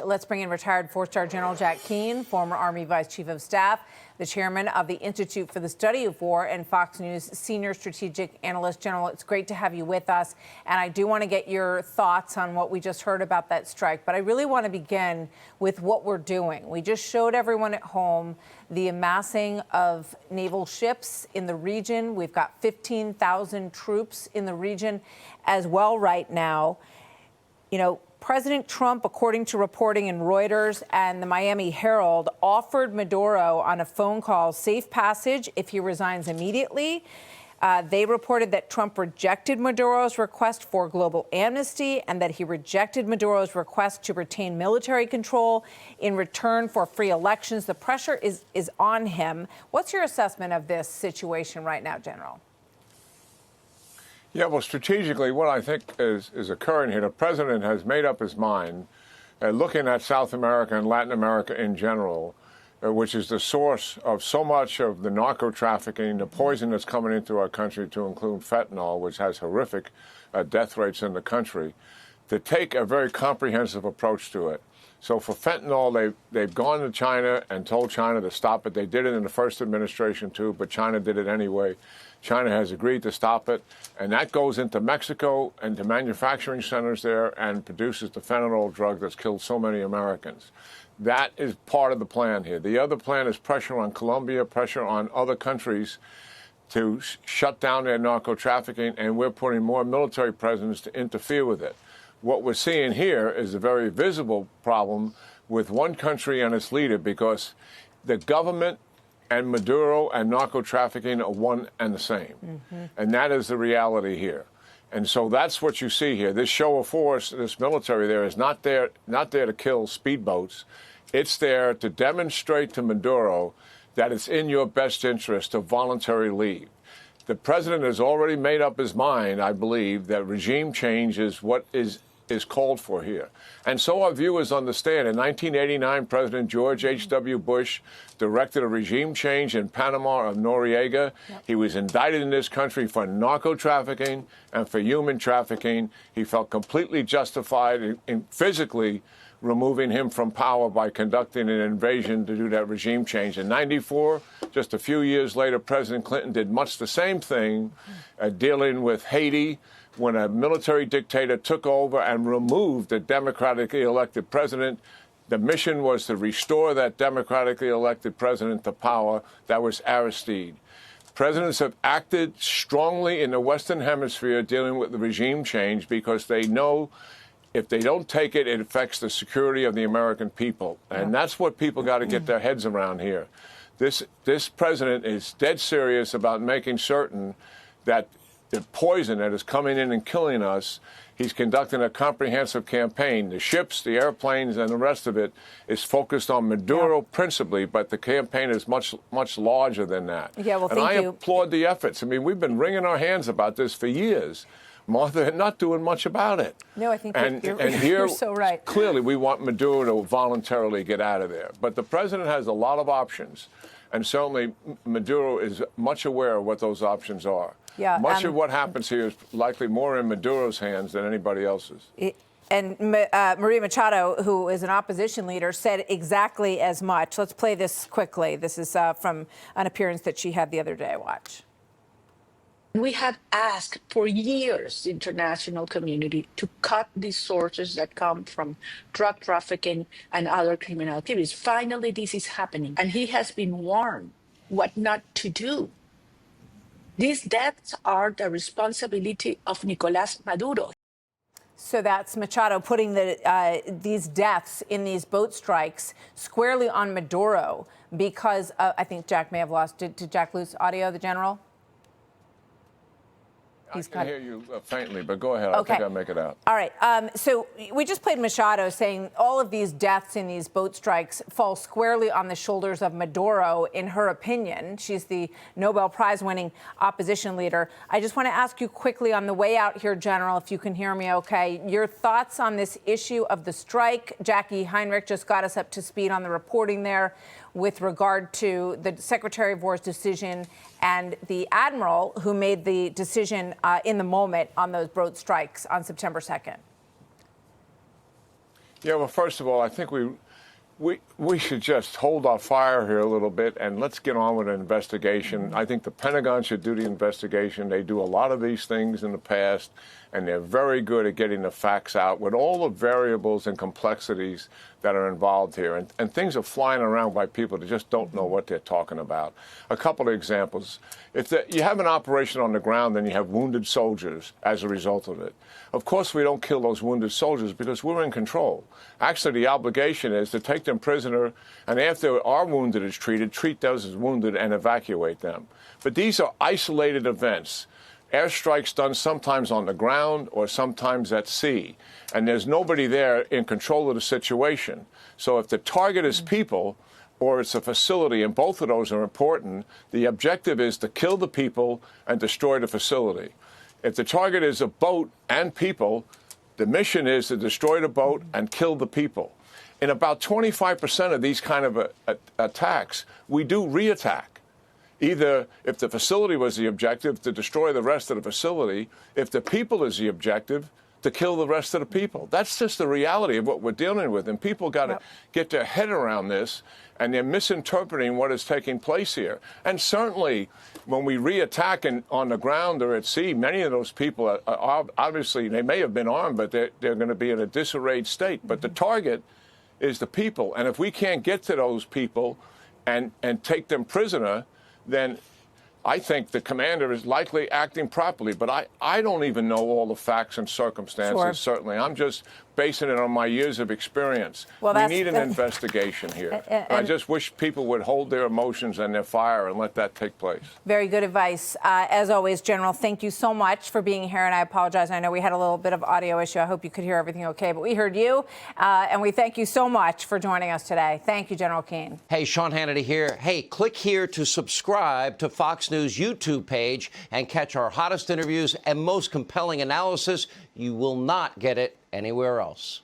Let's bring in retired four-star General Jack Keane, former Army Vice Chief of Staff, the chairman of the Institute for the Study of War, and Fox News senior strategic analyst. General, it's great to have you with us. And I do want to get your thoughts on what we just heard about that strike. But I really want to begin with what we're doing. We just showed everyone at home the amassing of naval ships in the region. We've got 15,000 troops in the region as well right now. You know, President Trump, according to reporting in Reuters and the Miami Herald, offered Maduro on a phone call safe passage if he resigns immediately. They reported that Trump rejected Maduro's request for global amnesty and that he rejected Maduro's request to retain military control in return for free elections. The pressure is on him. What's your assessment of this situation right now, General? Yeah, well, strategically, what I think is occurring here, the president has made up his mind, looking at South America and Latin America in general, which is the source of so much of the narco trafficking, the poison that's coming into our country, to include fentanyl, which has horrific death rates in the country, to take a very comprehensive approach to it. So for fentanyl, they've gone to China and told China to stop it. They did it in the first administration, too, but China did it anyway. China has agreed to stop it, and that goes into Mexico and to manufacturing centers there and produces the fentanyl drug that's killed so many Americans. That is part of the plan here. The other plan is pressure on Colombia, pressure on other countries to shut down their narco trafficking, and we're putting more military presence to interfere with it. What we're seeing here is a very visible problem with one country and its leader, because the government and Maduro and narco trafficking are one and the same. And that is the reality here. And so that's what you see here. This show of force, this military there, is not there to kill speedboats. It's there to demonstrate to Maduro that it's in your best interest to voluntarily leave. The president has already made up his mind, I believe, that regime change is what is called for here. And so our viewers understand. In 1989, President George H.W. Bush directed a regime change in Panama of Noriega. He was indicted in this country for narco trafficking and for human trafficking. He felt completely justified in physically removing him from power by conducting an invasion to do that regime change. In '94, just a few years later, President Clinton did much the same thing, dealing with Haiti, when a military dictator took over and removed the democratically elected president. The mission was to restore that democratically elected president to power. That was Aristide. Presidents have acted strongly in the Western Hemisphere dealing with the regime change because they know if they don't take it, it affects the security of the American people. And that's what people got to get their heads around here. This president is dead serious about making certain that the poison that is coming in and killing us, he's conducting a comprehensive campaign. The ships, the airplanes, and the rest of it is focused on Maduro principally, but the campaign is much, much larger than that. Yeah, well, thank you. And I applaud the efforts. I mean, we've been wringing our hands about this for years. Martha, not doing much about it. No, I think you're so right. Clearly, we want Maduro to voluntarily get out of there. But the president has a lot of options, and certainly Maduro is much aware of what those options are. Yeah, much of what happens here is likely more in Maduro's hands than anybody else's. And Maria Machado, who is an opposition leader, said exactly as much. Let's play this quickly. This is from an appearance that she had the other day. Watch. We have asked for years the international community to cut these sources that come from drug trafficking and other criminal activities. Finally, this is happening, and he has been warned what not to do. These deaths are the responsibility of Nicolás Maduro. So that's Machado putting these deaths in these boat strikes squarely on Maduro because I think Jack may have lost. Did Jack lose audio, the general? I can hear you faintly, but go ahead. Okay. I think I'll make it out. All right. So we just played Machado saying all of these deaths in these boat strikes fall squarely on the shoulders of Maduro, in her opinion. She's the Nobel Prize-winning opposition leader. I just want to ask you quickly on the way out here, General, if you can hear me okay, your thoughts on this issue of the strike. Jackie Heinrich just got us up to speed on the reporting there with regard to the Secretary of War's decision and the admiral who made the decision in the moment on those boat strikes on September 2nd. Yeah, well, first of all, I think we should just hold our fire here a little bit and let's get on with an investigation. I think the Pentagon should do the investigation. They do a lot of these things in the past, and they're very good at getting the facts out with all the variables and complexities that are involved here. And things are flying around by people that just don't know what they're talking about. A couple of examples. If you have an operation on the ground, then you have wounded soldiers as a result of it. Of course, we don't kill those wounded soldiers because we're in control. Actually, the obligation is to take them prisoner, and after our wounded is treated, treat those as wounded and evacuate them. But these are isolated events. Airstrikes done sometimes on the ground or sometimes at sea, and there's nobody there in control of the situation. So if the target is people or it's a facility, and both of those are important, the objective is to kill the people and destroy the facility. If the target is a boat and people, the mission is to destroy the boat and kill the people. In about 25% of these kind of attacks, we do reattack. Either if the facility was the objective, to destroy the rest of the facility. If the people is the objective, to kill the rest of the people. That's just the reality of what we're dealing with. And people got to get their head around this, and they're misinterpreting what is taking place here. And certainly, when we reattack on the ground or at sea, many of those people are obviously, they may have been armed, but they're going to be in a disarrayed state. But the target is the people. And if we can't get to those people and take them prisoner, then I think the commander is likely acting properly. But I don't even know all the facts and circumstances, Sure. Certainly. I'm just basing it on my years of experience. Well, we need an investigation here. And I just wish people would hold their emotions and their fire and let that take place. Very good advice. As always, General, thank you so much for being here. And I apologize. I know we had a little bit of audio issue. I hope you could hear everything okay. But we heard you. And we thank you so much for joining us today. Thank you, General Keane. Hey, Sean Hannity here. Hey, click here to subscribe to Fox News YouTube page and catch our hottest interviews and most compelling analysis. You will not get it anywhere else.